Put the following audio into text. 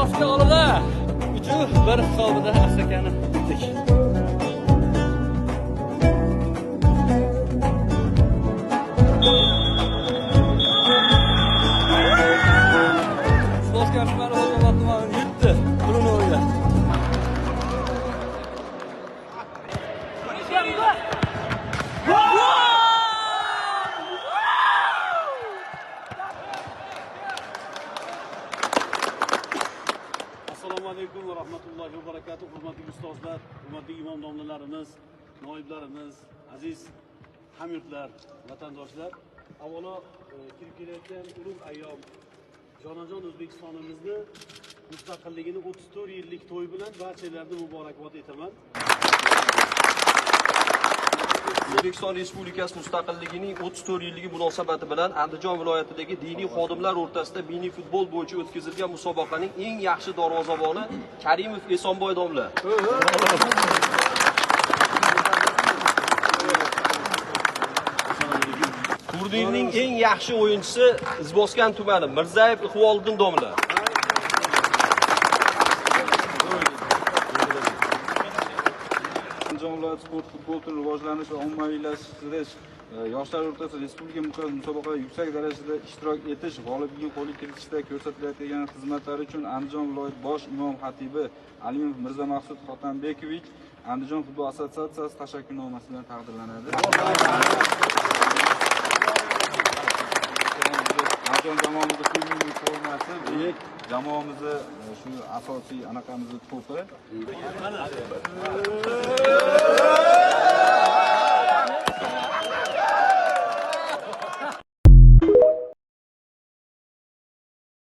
Pastga oldi. Uchu bir hisobida Asakani yutdik. Sloskar tumani Xo'jaobod tumanini yutdi. Buning o'yida. Assalomu alaykum va rahmatullohi va barakatuh. Hurmatli ustozlar, hurmatli imom domlalarimiz, noiblarimiz, aziz hamyurtlar, vatandoshlar. Avvalo kirib kelayotgan ulug' ayyom jonajon O'zbekistonimizni mustaqilligini 34 yillik to'y bilan barchalarni muborakbod etaman. O'zbekiston Respublikasi mustaqilligining 34 yilligi munosabati bilan Andijon viloyatidagi diniy xodimlar o'rtasida mini futbol bo'yicha o'tkazilgan musobaqaning eng yaxshi darvozaboni Karimov Esonboy domla. Turnirning eng yaxshi o'yinchisi Izboskan tumani Mirzayev Iqboliddin domla. Andijon viloyat sport futbol turi rivojlanish va ommaviylashtirish yoshlar o'rtasida respublika miqyosida musobaqada yuksak darajada ishtirok etish, g'oliblikka qo'lga kiritishda ko'rsatilayotgan xizmatlari uchun Andijon viloyat bosh imom xatibi Alimov Mirzamaqsud Xotambekovich Andijon futbol assotsiatsiyasi tashakkurnomasi bilan taqdirlanadi. Andijon jamoamizning filmning formasi buyuk, jamoamizni shu asosiy anaqamizni to'pi.